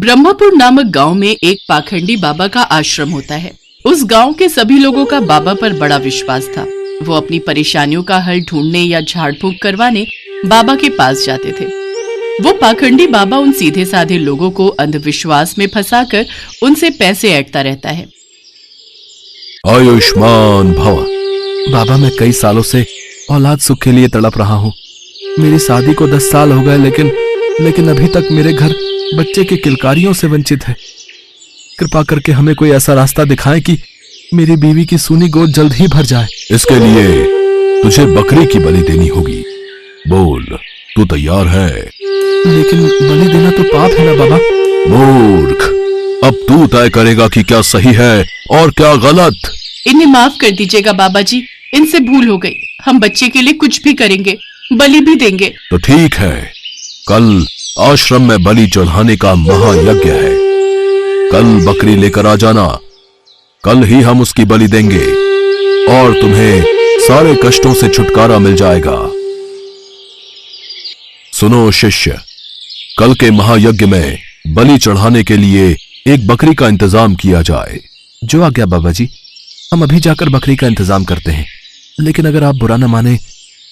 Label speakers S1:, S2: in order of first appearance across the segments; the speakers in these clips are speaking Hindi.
S1: ब्रह्मपुर नामक गांव में एक पाखंडी बाबा का आश्रम होता है। उस गांव के सभी लोगों का बाबा पर बड़ा विश्वास था। वो अपनी परेशानियों का हल ढूंढने या झाड़ फूंक करवाने बाबा के पास जाते थे। वो पाखंडी बाबा उन सीधे साधे लोगों को अंधविश्वास में फंसाकर उनसे पैसे ऐंठता रहता है।
S2: आयुष्मान भव। बाबा, मैं कई सालों से औलाद सुख के लिए तड़प रहा हूँ। मेरी शादी को 10 साल हो गए, लेकिन अभी तक मेरे घर बच्चे के किलकारियों से वंचित है। कृपा करके हमें कोई ऐसा रास्ता दिखाएं कि मेरी बीवी की सूनी गोद जल्द ही भर जाए।
S3: इसके लिए तुझे बकरी की बलि देनी होगी। बोल, तू तैयार है?
S2: लेकिन बलि देना तो पाप है ना बाबा।
S3: मूर्ख, अब तू तय करेगा कि क्या सही है और क्या गलत।
S1: इन्हें माफ कर दीजिएगा बाबा जी, इनसे भूल हो गई। हम बच्चे के लिए कुछ भी करेंगे, बलि भी देंगे।
S3: तो ठीक है, कल आश्रम में बलि चढ़ाने का महायज्ञ है। कल बकरी लेकर आ जाना। कल ही हम उसकी बलि देंगे और तुम्हें सारे कष्टों से छुटकारा मिल जाएगा। सुनो शिष्य, कल के महायज्ञ में बलि चढ़ाने के लिए एक बकरी का इंतजाम किया जाए।
S2: जो आज्ञा बाबा जी, हम अभी जाकर बकरी का इंतजाम करते हैं। लेकिन अगर आप बुरा न माने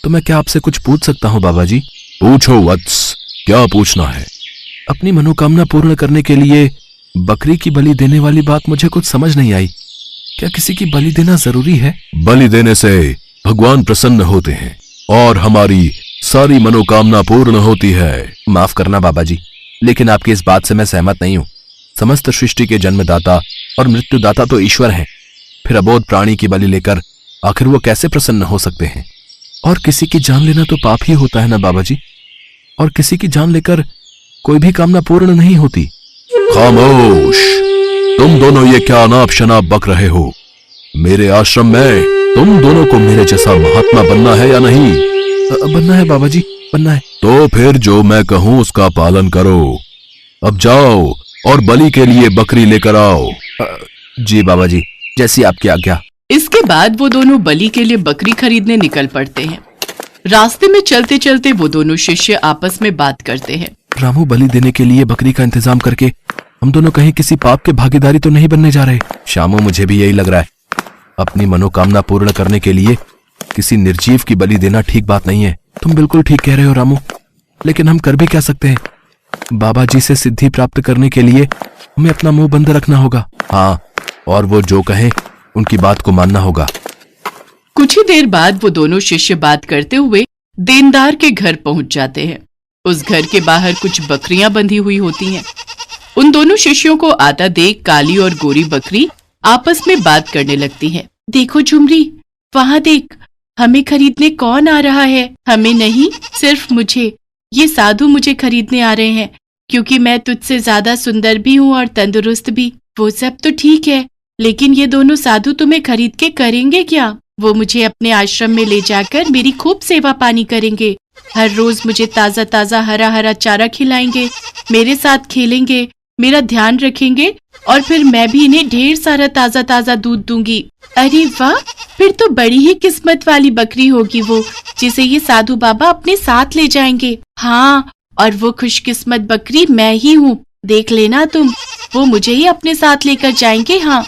S2: तो मैं क्या आपसे कुछ पूछ सकता हूँ बाबा जी?
S3: पूछो वत्स, क्या पूछना है?
S2: अपनी मनोकामना पूर्ण करने के लिए बकरी की बलि देने वाली बात मुझे कुछ समझ नहीं आई। क्या किसी की बलि देना जरूरी है?
S3: बलि देने से भगवान प्रसन्न होते हैं और हमारी सारी मनोकामना पूर्ण होती है।
S2: माफ करना बाबा जी, लेकिन आपकी इस बात से मैं सहमत नहीं हूँ। समस्त सृष्टि के जन्मदाता और मृत्युदाता तो ईश्वर हैं। फिर अबोध प्राणी की बलि लेकर आखिर वो कैसे प्रसन्न हो सकते हैं? और किसी की जान लेना तो पाप ही होता है ना बाबा जी। और किसी की जान लेकर कोई भी कामना पूर्ण नहीं होती।
S3: खामोश, तुम दोनों ये क्या अनाप शनाप बक रहे हो? मेरे आश्रम में तुम दोनों को मेरे जैसा महात्मा बनना है या नहीं?
S2: बनना है बाबा जी, बनना है।
S3: तो फिर जो मैं कहूं उसका पालन करो। अब जाओ और बलि के लिए बकरी लेकर आओ।
S2: जी बाबा जी, जैसी आपकी आज्ञा।
S1: इसके बाद वो दोनों बलि के लिए बकरी खरीदने निकल पड़ते हैं। रास्ते में चलते चलते वो दोनों शिष्य आपस में बात करते हैं।
S2: रामू, बलि देने के लिए बकरी का इंतजाम करके हम दोनों कहीं किसी पाप के भागीदारी तो नहीं बनने जा रहे? श्यामू, मुझे भी यही लग रहा है। अपनी मनोकामना पूर्ण करने के लिए किसी निर्जीव की बलि देना ठीक बात नहीं है। तुम बिल्कुल ठीक कह रहे हो रामू, लेकिन हम कर भी क्या सकते हैं? बाबा जी से सिद्धि प्राप्त करने के लिए हमें अपना मुंह बंद रखना होगा। हाँ, और वो जो कहें उनकी बात को मानना होगा।
S1: कुछ ही देर बाद वो दोनों शिष्य बात करते हुए देनदार के घर पहुंच जाते हैं। उस घर के बाहर कुछ बकरियां बंधी हुई होती हैं। उन दोनों शिष्यों को आता देख काली और गोरी बकरी आपस में बात करने लगती हैं। देखो झुमरी, वहां देख, हमें खरीदने कौन आ रहा है? हमें नहीं, सिर्फ मुझे। ये साधु मुझे खरीदने आ रहे हैं क्योंकि मैं तुझसे ज्यादा सुंदर भी हूँ और तंदुरुस्त भी। वो सब तो ठीक है, लेकिन ये दोनों साधु तुम्हें खरीद के करेंगे क्या? वो मुझे अपने आश्रम में ले जाकर मेरी खूब सेवा पानी करेंगे। हर रोज मुझे ताजा ताजा हरा हरा चारा खिलाएंगे, मेरे साथ खेलेंगे, मेरा ध्यान रखेंगे और फिर मैं भी इन्हें ढेर सारा ताजा ताजा दूध दूंगी। अरे वाह, फिर तो बड़ी ही किस्मत वाली बकरी होगी वो, जिसे ये साधु बाबा अपने साथ ले जाएंगे। हाँ, और वो खुशकिस्मत बकरी मैं ही हूँ। देख लेना तुम, वो मुझे ही अपने साथ लेकर जाएंगे। हाँ।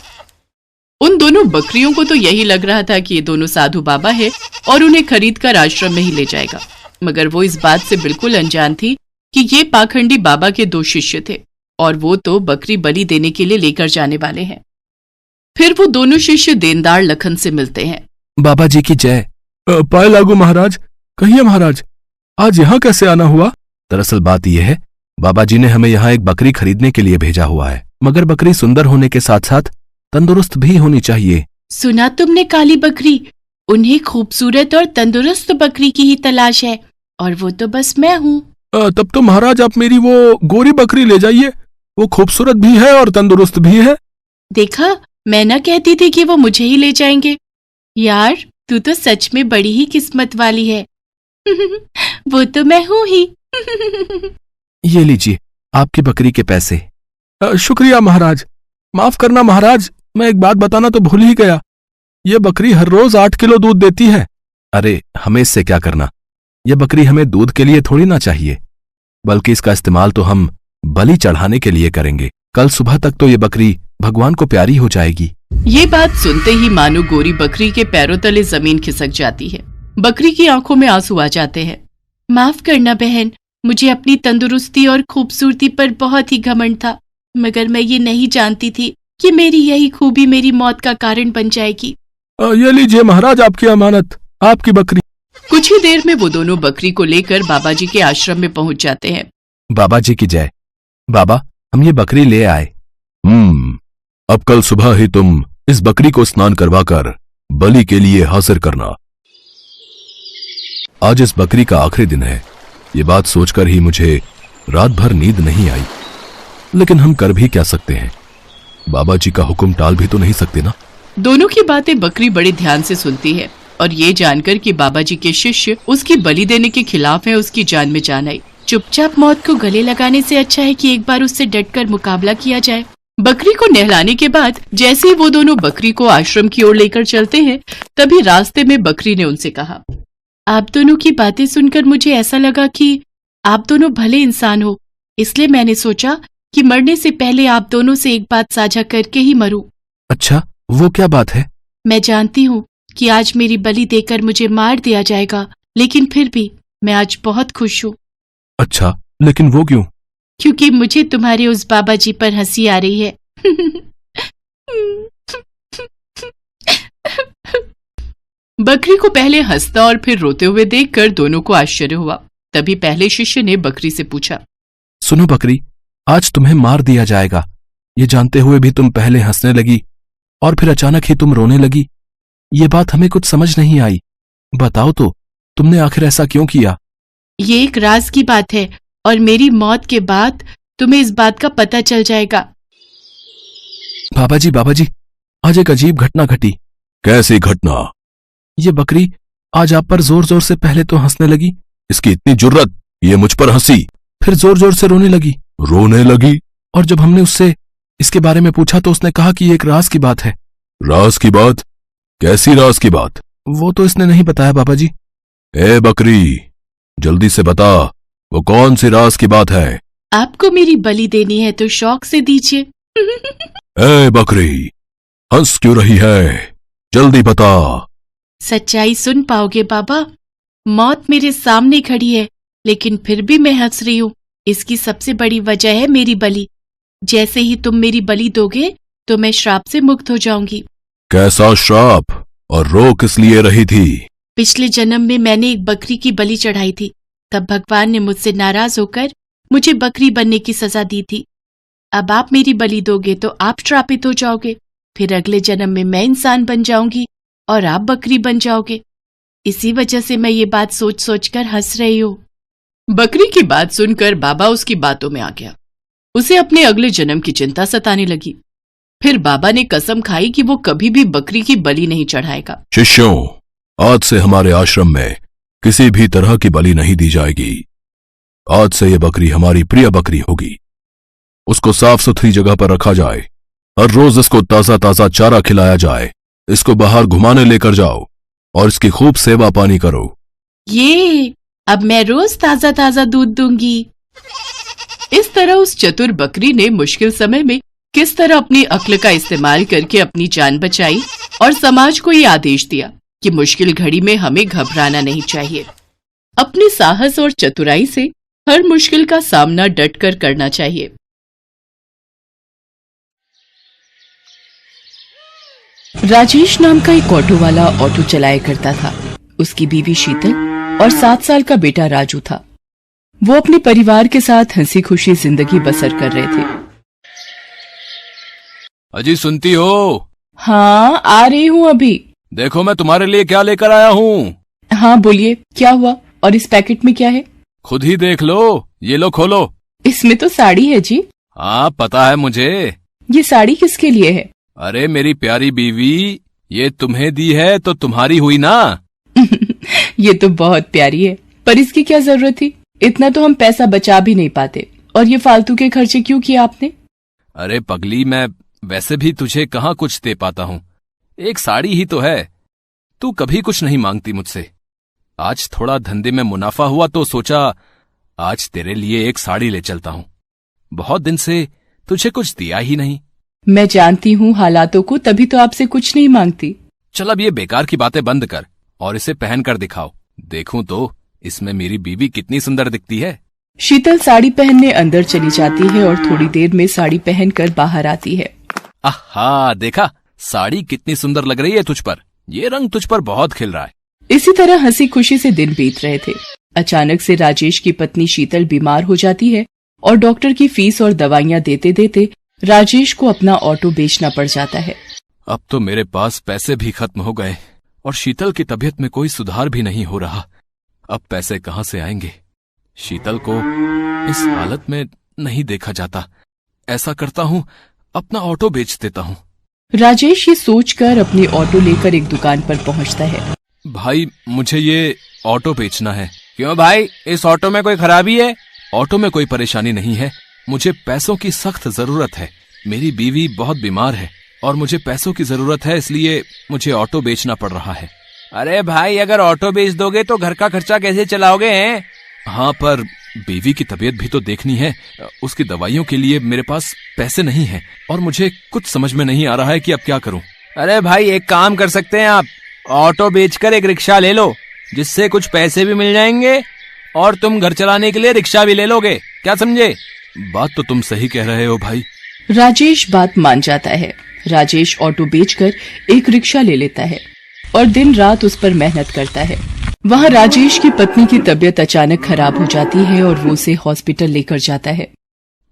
S1: उन दोनों बकरियों को तो यही लग रहा था कि ये दोनों साधु बाबा है और उन्हें खरीद कर आश्रम में ही ले जाएगा, मगर वो इस बात से बिल्कुल अनजान थी कि ये पाखंडी बाबा के 2 शिष्य थे और वो तो बकरी बलि देने के लिए लेकर जाने वाले हैं। फिर वो दोनों शिष्य देनदार लखन से मिलते हैं।
S2: बाबा जी की जय।
S4: पाए लागू महाराज। कहिए महाराज, आज यहाँ कैसे आना हुआ?
S2: दरअसल बात यह है, बाबा जी ने हमें यहाँ एक बकरी खरीदने के लिए भेजा हुआ है, मगर बकरी सुंदर होने के साथ साथ तंदुरुस्त भी होनी चाहिए।
S1: सुना तुमने काली बकरी? उन्हें खूबसूरत और तंदुरुस्त बकरी की ही तलाश है और वो तो बस मैं हूँ।
S4: तब तो महाराज आप मेरी वो गोरी बकरी ले जाइए। वो खूबसूरत भी है और तंदुरुस्त भी है।
S1: देखा, मैं ना कहती थी कि वो मुझे ही ले जाएंगे। यार, तू तो सच में बड़ी ही किस्मत वाली है। वो तो मैं हूँ ही।
S2: ये लीजिए आपकी बकरी के पैसे।
S4: शुक्रिया महाराज। माफ करना महाराज, मैं एक बात बताना तो भूल ही गया। ये बकरी हर रोज 8 किलो दूध देती है।
S2: अरे, हमें इससे क्या करना? यह बकरी हमें दूध के लिए थोड़ी ना चाहिए, बल्कि इसका इस्तेमाल तो हम बलि चढ़ाने के लिए करेंगे। कल सुबह तक तो ये बकरी भगवान को प्यारी हो जाएगी।
S1: ये बात सुनते ही मानो गोरी बकरी के पैरों तले जमीन खिसक जाती है। बकरी की आंखों में आंसू आ जाते हैं। माफ करना बहन, मुझे अपनी तंदुरुस्ती और खूबसूरती पर बहुत ही घमंड था, मगर मैं ये नहीं जानती थी कि मेरी यही खूबी मेरी मौत का कारण बन जाएगी।
S4: ये लीजिए महाराज आपकी अमानत, आपकी बकरी।
S1: कुछ ही देर में वो दोनों बकरी को लेकर बाबा जी के आश्रम में पहुंच जाते हैं।
S2: बाबा जी की जय। बाबा, हम ये बकरी ले आए।
S3: अब कल सुबह ही तुम इस बकरी को स्नान करवाकर बलि के लिए हाजिर करना। आज इस बकरी का आखिरी दिन है। ये बात सोचकर ही मुझे रात भर नींद नहीं आई, लेकिन हम कर भी क्या सकते हैं? बाबा जी का हुक्म टाल भी तो नहीं सकते ना।
S1: दोनों की बातें बकरी बड़े ध्यान से सुनती है और ये जानकर कि बाबा जी के शिष्य उसकी बलि देने के खिलाफ हैं, उसकी जान में जान आई। चुपचाप मौत को गले लगाने से अच्छा है कि एक बार उससे डटकर मुकाबला किया जाए। बकरी को नहलाने के बाद जैसे ही वो दोनों बकरी को आश्रम की ओर लेकर चलते हैं, तभी रास्ते में बकरी ने उनसे कहा, आप दोनों की बातें सुनकर मुझे ऐसा लगा कि आप दोनों भले इंसान हो, इसलिए मैंने सोचा कि मरने से पहले आप दोनों से एक बात साझा करके ही मरूं।
S2: अच्छा, वो क्या बात है?
S1: मैं जानती हूँ कि आज मेरी बलि देकर मुझे मार दिया जाएगा, लेकिन फिर भी मैं आज बहुत खुश हूँ।
S2: अच्छा, लेकिन वो क्यों?
S1: क्योंकि मुझे तुम्हारे उस बाबा जी पर हंसी आ रही है। बकरी को पहले हंसता और फिर रोते हुए देखकर दोनों को आश्चर्य हुआ। तभी पहले शिष्य ने बकरी से पूछा,
S2: सुनो बकरी, आज तुम्हें मार दिया जाएगा, ये जानते हुए भी तुम पहले हंसने लगी और फिर अचानक ही तुम रोने लगी। ये बात हमें कुछ समझ नहीं आई। बताओ तो, तुमने आखिर ऐसा क्यों किया?
S1: ये एक राज की बात है और मेरी मौत के बाद तुम्हें इस बात का पता चल जाएगा।
S2: बाबा जी, आज एक अजीब घटना घटी।
S3: कैसी घटना?
S2: ये बकरी आज आप पर जोर जोर से पहले तो हंसने लगी,
S3: इसकी इतनी जुर्रत, ये मुझ पर हंसी,
S2: फिर जोर जोर से रोने लगी।
S3: रोने लगी?
S2: और जब हमने उससे इसके बारे में पूछा तो उसने कहा कि ये एक राज की बात है।
S3: राज की बात? कैसी राज की बात?
S2: वो तो इसने नहीं बताया बाबा जी।
S3: ए बकरी, जल्दी से बता, वो कौन सी राज की बात है?
S1: आपको मेरी बलि देनी है तो शौक से दीजिए।
S3: ए बकरी, हंस क्यों रही है? जल्दी बता।
S1: सच्चाई सुन पाओगे बाबा। मौत मेरे सामने खड़ी है, लेकिन फिर भी मैं हंस रही हूँ। इसकी सबसे बड़ी वजह है मेरी बलि। जैसे ही तुम मेरी बलि दोगे तो मैं श्राप से मुक्त हो जाऊंगी।
S3: कैसा श्राप? और रो किस लिए रही थी?
S1: पिछले जन्म में मैंने एक बकरी की बलि चढ़ाई थी। तब भगवान ने मुझसे नाराज होकर मुझे बकरी बनने की सजा दी थी। अब आप मेरी बलि दोगे तो आप श्रापित हो जाओगे। फिर अगले जन्म में मैं इंसान बन जाऊंगी और आप बकरी बन जाओगे। इसी वजह से मैं ये बात सोच सोचकर हंस रही हूँ। बकरी की बात सुनकर बाबा उसकी बातों में आ गया। उसे अपने अगले जन्म की चिंता सताने लगी। फिर बाबा ने कसम खाई कि वो कभी भी बकरी की बलि नहीं चढ़ाएगा।
S3: शिष्यों, आज से हमारे आश्रम में किसी भी तरह की बलि नहीं दी जाएगी। आज से ये बकरी हमारी प्रिय बकरी होगी। उसको साफ सुथरी जगह पर रखा जाए। हर रोज इसको ताजा ताजा चारा खिलाया जाए। इसको बाहर घुमाने लेकर जाओ और इसकी खूब सेवा पानी करो।
S1: ये अब मैं रोज ताजा ताजा दूध दूंगी। इस तरह उस चतुर बकरी ने मुश्किल समय में किस तरह अपनी अक्ल का इस्तेमाल करके अपनी जान बचाई और समाज को ये आदेश दिया कि मुश्किल घड़ी में हमें घबराना नहीं चाहिए। अपने साहस और चतुराई से हर मुश्किल का सामना डटकर करना चाहिए। राजेश नाम का एक ऑटो वाला ऑटो चलाया करता था। उसकी बीवी शीतल और 7 साल का बेटा राजू था। वो अपने परिवार के साथ हंसी खुशी जिंदगी बसर कर रहे थे।
S2: अजी सुनती हो?
S1: हाँ, आ रही हूँ अभी।
S2: देखो मैं तुम्हारे लिए क्या लेकर आया हूँ।
S1: हाँ बोलिए, क्या हुआ? और इस पैकेट में क्या है?
S2: खुद ही देख लो, ये लो खोलो।
S1: इसमें तो साड़ी है जी।
S2: हाँ पता है मुझे।
S1: ये साड़ी किसके लिए है?
S2: अरे मेरी प्यारी बीवी, ये तुम्हें दी है तो तुम्हारी हुई ना।
S1: ये तो बहुत प्यारी है, पर इसकी क्या जरूरत थी? इतना तो हम पैसा बचा भी नहीं पाते। और ये फालतू के खर्चे क्यों किए आपने?
S2: अरे पगली, मैं वैसे भी तुझे कहाँ कुछ दे पाता हूँ। एक साड़ी ही तो है। तू कभी कुछ नहीं मांगती मुझसे। आज थोड़ा धंधे में मुनाफा हुआ तो सोचा आज तेरे लिए एक साड़ी ले चलता हूँ। बहुत दिन से तुझे कुछ दिया ही नहीं।
S1: मैं जानती हूँ हालातों को, तभी तो आपसे कुछ नहीं मांगती।
S2: चल अब ये बेकार की बातें बंद कर और इसे पहन कर दिखाओ, देखूं तो इसमें मेरी बीवी कितनी सुंदर दिखती है।
S1: शीतल साड़ी पहनने अंदर चली जाती है और थोड़ी देर में साड़ी पहनकर बाहर आती है।
S2: आहा, देखा साड़ी कितनी सुंदर लग रही है तुझ पर, ये रंग तुझ पर बहुत खिल रहा है।
S1: इसी तरह हंसी खुशी से दिन बीत रहे थे। अचानक से राजेश की पत्नी शीतल बीमार हो जाती है और डॉक्टर की फीस और दवाइयां देते देते राजेश को अपना ऑटो बेचना पड़ जाता है।
S2: अब तो मेरे पास पैसे भी खत्म हो गए और शीतल की तबीयत में कोई सुधार भी नहीं हो रहा। अब पैसे कहाँ से आएंगे? शीतल को इस हालत में नहीं देखा जाता। ऐसा करता हूँ, अपना ऑटो बेच देता हूँ।
S1: राजेश ये सोचकर अपनी ऑटो लेकर एक दुकान पर पहुंचता है।
S2: भाई, मुझे ये ऑटो बेचना है। क्यों भाई, इस ऑटो में कोई खराबी है? ऑटो में कोई परेशानी नहीं है, मुझे पैसों की सख्त जरूरत है। मेरी बीवी बहुत बीमार है और मुझे पैसों की जरूरत है, इसलिए मुझे ऑटो बेचना पड़ रहा है।
S5: अरे भाई, अगर ऑटो बेच दोगे तो घर का खर्चा कैसे चलाओगे हैं?
S2: हाँ, पर बीवी की तबीयत भी तो देखनी है। उसकी दवाइयों के लिए मेरे पास पैसे नहीं हैं और मुझे कुछ समझ में नहीं आ रहा है कि अब क्या करूं।
S5: अरे भाई, एक काम कर सकते हैं आप, ऑटो बेचकर एक रिक्शा ले लो, जिससे कुछ पैसे भी मिल जाएंगे और तुम घर चलाने के लिए रिक्शा भी ले लोगे। क्या समझे?
S2: बात तो तुम सही कह रहे हो भाई।
S1: राजेश बात मान जाता है। राजेश ऑटो बेचकर एक रिक्शा ले लेता है और दिन रात उस पर मेहनत करता है। वहाँ राजेश की पत्नी की तबीयत अचानक खराब हो जाती है और वो उसे हॉस्पिटल लेकर जाता है।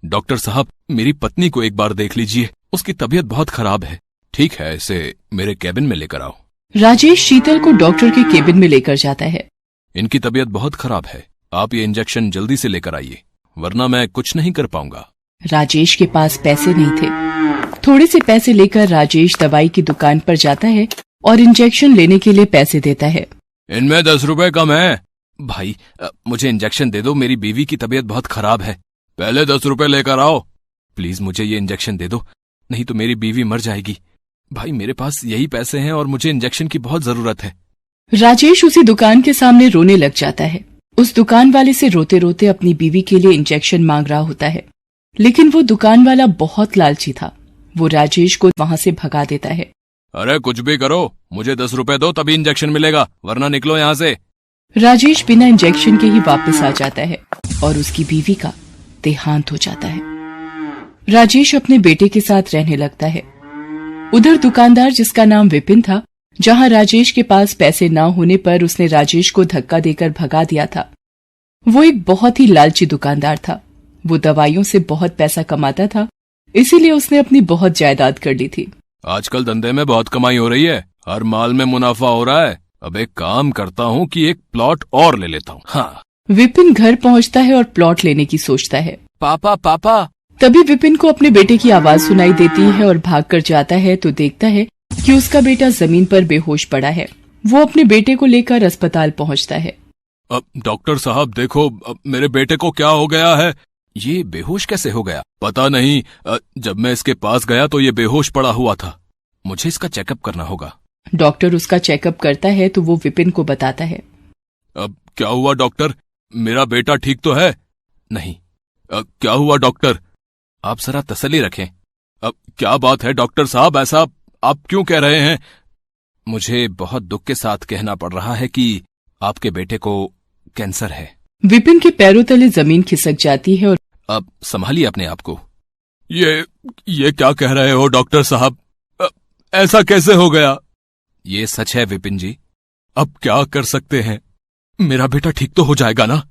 S2: डॉक्टर साहब, मेरी पत्नी को एक बार देख लीजिए, उसकी तबीयत बहुत खराब है। ठीक है, इसे मेरे केबिन में लेकर आओ।
S1: राजेश शीतल को डॉक्टर के केबिन में लेकर जाता है।
S2: इनकी तबीयत बहुत खराब है, आप ये इंजेक्शन जल्दी से लेकर आइए, वरना मैं कुछ नहीं कर पाऊंगा।
S1: राजेश के पास पैसे नहीं थे। थोड़े से पैसे लेकर राजेश दवाई की दुकान पर जाता है और इंजेक्शन लेने के लिए पैसे देता है।
S2: इनमें 10 रुपए कम है। भाई, मुझे इंजेक्शन दे दो, मेरी बीवी की तबीयत बहुत खराब है। पहले 10 रुपए लेकर आओ। प्लीज मुझे ये इंजेक्शन दे दो, नहीं तो मेरी बीवी मर जाएगी। भाई, मेरे पास यही पैसे हैं और मुझे इंजेक्शन की बहुत जरूरत है।
S1: राजेश उसी दुकान के सामने रोने लग जाता है। उस दुकान वाले से रोते रोते अपनी बीवी के लिए इंजेक्शन मांग रहा होता है, लेकिन वो दुकान वाला बहुत लालची था। वो राजेश को वहाँ से भगा देता है।
S2: अरे कुछ भी करो, मुझे 10 रुपए दो तभी इंजेक्शन मिलेगा, वरना निकलो यहाँ से।
S1: राजेश बिना इंजेक्शन के ही वापस आ जाता है और उसकी बीवी का देहांत हो जाता है। राजेश अपने बेटे के साथ रहने लगता है। उधर दुकानदार, जिसका नाम विपिन था, जहां राजेश के पास पैसे न होने पर उसने राजेश को धक्का देकर भगा दिया था, वो एक बहुत ही लालची दुकानदार था। वो दवाइयों से बहुत पैसा कमाता था, इसीलिए उसने अपनी बहुत जायदाद कर ली थी।
S2: आजकल धंधे में बहुत कमाई हो रही है, हर माल में मुनाफा हो रहा है। अब एक काम करता हूँ कि एक प्लॉट और ले लेता हूँ। हाँ।
S1: विपिन घर पहुँचता है और प्लॉट लेने की सोचता है।
S5: पापा पापा।
S1: तभी विपिन को अपने बेटे की आवाज सुनाई देती है और भागकर जाता है तो देखता है कि उसका बेटा जमीन पर बेहोश पड़ा है। वो अपने बेटे को लेकर अस्पताल पहुँचता है।
S2: अब डॉक्टर साहब देखो, मेरे बेटे को क्या हो गया है? ये बेहोश कैसे हो गया? पता नहीं, जब मैं इसके पास गया तो ये बेहोश पड़ा हुआ था। मुझे इसका चेकअप करना होगा।
S1: डॉक्टर उसका चेकअप करता है तो वो विपिन को बताता है।
S2: अब क्या हुआ डॉक्टर, मेरा बेटा ठीक तो है? नहीं। क्या हुआ डॉक्टर? आप जरा तसल्ली रखें। अब क्या बात है डॉक्टर साहब, ऐसा आप क्यों कह रहे हैं? मुझे बहुत दुख के साथ कहना पड़ रहा है कि आपके बेटे को कैंसर है।
S1: विपिन के पैरों तले जमीन खिसक जाती है और
S2: अब संभालिए अपने आप को। ये क्या कह रहे हो डॉक्टर साहब? ऐसा कैसे हो गया? ये सच है विपिन जी। अब क्या कर सकते हैं? मेरा बेटा ठीक तो हो जाएगा ना?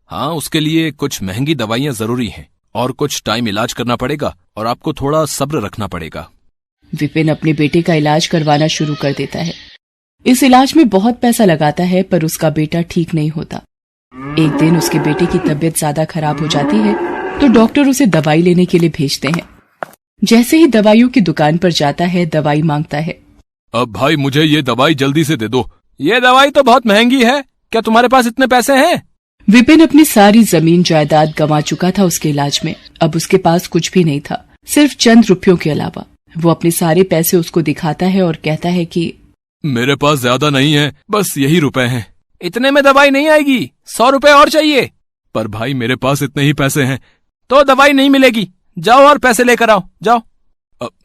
S2: हाँ, उसके लिए कुछ महंगी दवाइयां जरूरी हैं और कुछ टाइम इलाज करना पड़ेगा और आपको थोड़ा सब्र रखना पड़ेगा।
S1: विपिन अपने बेटे का इलाज करवाना शुरू कर देता है। इस इलाज में बहुत पैसा लगाता है पर उसका बेटा ठीक नहीं होता। एक दिन उसके बेटे की तबीयत ज्यादा खराब हो जाती है तो डॉक्टर उसे दवाई लेने के लिए भेजते हैं। जैसे ही दवाइयों की दुकान पर जाता है, दवाई मांगता है।
S2: अब भाई, मुझे ये दवाई जल्दी से दे दो।
S5: ये दवाई तो बहुत महंगी है, क्या तुम्हारे पास इतने पैसे हैं?
S1: विपिन अपनी सारी जमीन जायदाद गंवा चुका था उसके इलाज में। अब उसके पास कुछ भी नहीं था, सिर्फ चंद रुपयों के अलावा। वो अपने सारे पैसे उसको दिखाता है और कहता है कि
S2: मेरे पास ज्यादा नहीं है, बस यही रुपए हैं।
S5: इतने में दवाई नहीं आएगी, 100 रुपए और चाहिए।
S2: पर भाई, मेरे पास इतने ही पैसे हैं,
S5: तो दवाई नहीं मिलेगी। जाओ और पैसे लेकर आओ, जाओ।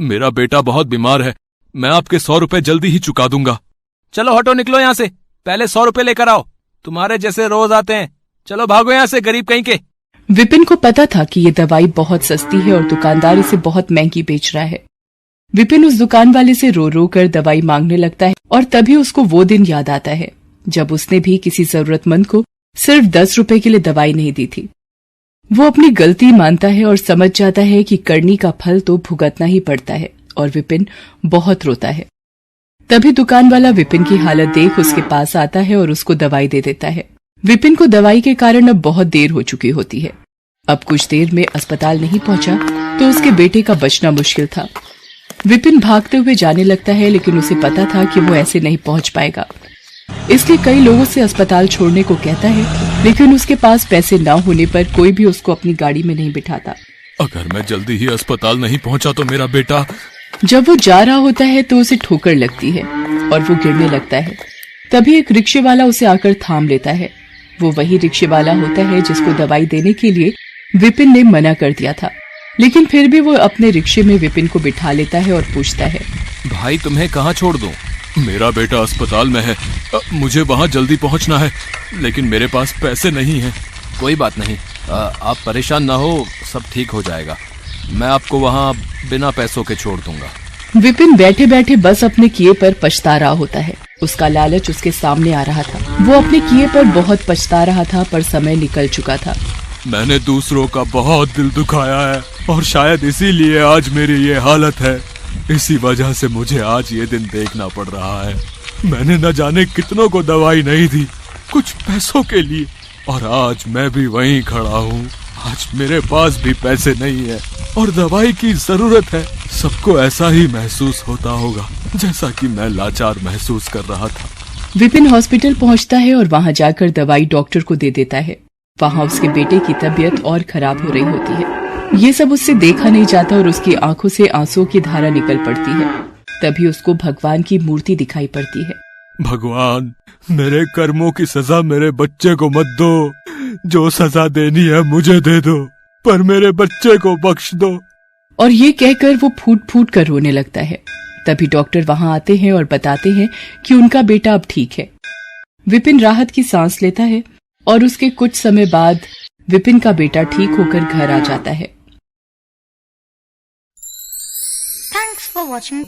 S3: मेरा बेटा बहुत बीमार है, मैं आपके 100 रुपए जल्दी ही चुका दूंगा।
S5: चलो हटो, निकलो यहाँ से। पहले 100 रुपए लेकर आओ, तुम्हारे जैसे रोज आते हैं। चलो भागो यहाँ से, गरीब कहीं के।
S1: विपिन को पता था कि ये दवाई बहुत सस्ती है और दुकानदार इसे बहुत महंगी बेच रहा है। विपिन उस दुकान वाले से रो रो कर दवाई मांगने लगता है और तभी उसको वो दिन याद आता है जब उसने भी किसी जरूरतमंद को सिर्फ 10 रुपए के लिए दवाई नहीं दी थी। वो अपनी गलती मानता है और समझ जाता है कि करनी का फल तो भुगतना ही पड़ता है और विपिन बहुत रोता है। तभी दुकान वाला विपिन की हालत देख उसके पास आता है और उसको दवाई दे देता है। विपिन को दवाई के कारण अब बहुत देर हो चुकी होती है। अब कुछ देर में अस्पताल नहीं पहुंचा तो उसके बेटे का बचना मुश्किल था। विपिन भागते हुए जाने लगता है, लेकिन उसे पता था कि वो ऐसे नहीं पहुंच पाएगा, इसलिए कई लोगों से अस्पताल छोड़ने को कहता है, लेकिन उसके पास पैसे न होने पर कोई भी उसको अपनी गाड़ी में नहीं बिठाता।
S3: अगर मैं जल्दी ही अस्पताल नहीं पहुंचा तो मेरा बेटा।
S1: जब वो जा रहा होता है तो उसे ठोकर लगती है और वो गिरने लगता है। तभी एक रिक्शे वाला उसे आकर थाम लेता है। वो वही रिक्शे वाला होता है जिसको दवाई देने के लिए विपिन ने मना कर दिया था, लेकिन फिर भी वो अपने रिक्शे में विपिन को बिठा लेता है और पूछता है,
S5: भाई तुम्हें कहाँ छोड़ दूं?
S3: मेरा बेटा अस्पताल में है, मुझे वहां जल्दी पहुंचना है, लेकिन मेरे पास पैसे नहीं हैं।
S5: कोई बात नहीं, आप परेशान ना हो, सब ठीक हो जाएगा। मैं आपको वहाँ बिना पैसों के छोड़ दूंगा।
S1: विपिन बैठे बैठे बस अपने किए पर पछता रहा होता है। उसका लालच उसके सामने आ रहा था। वो अपने किए पर बहुत पछता रहा था, पर समय निकल चुका था।
S3: मैंने दूसरों का बहुत दिल दुखाया है और शायद इसीलिए आज मेरी ये हालत है। इसी वजह से मुझे आज ये दिन देखना पड़ रहा है। मैंने न जाने कितनों को दवाई नहीं दी, कुछ पैसों के लिए, और आज मैं भी वहीं खड़ा हूँ। आज मेरे पास भी पैसे नहीं है और दवाई की जरूरत है। सबको ऐसा ही महसूस होता होगा जैसा कि मैं लाचार महसूस कर रहा था।
S1: विपिन हॉस्पिटल पहुंचता है और वहां जाकर दवाई डॉक्टर को दे देता है। वहां उसके बेटे की तबीयत और खराब हो रही होती है। ये सब उससे देखा नहीं जाता और उसकी आंखों से आंसुओं की धारा निकल पड़ती है। तभी उसको भगवान की मूर्ति दिखाई पड़ती है।
S3: भगवान, मेरे कर्मों की सजा मेरे बच्चे को मत दो। जो सजा देनी है मुझे दे दो, पर मेरे बच्चे को बख्श दो।
S1: और ये कहकर वो फूट फूट कर रोने लगता है। तभी डॉक्टर वहां आते हैं और बताते हैं कि उनका बेटा अब ठीक है। विपिन राहत की सांस लेता है और उसके कुछ समय बाद विपिन का बेटा ठीक होकर घर आ जाता है।
S6: Thanks for watching.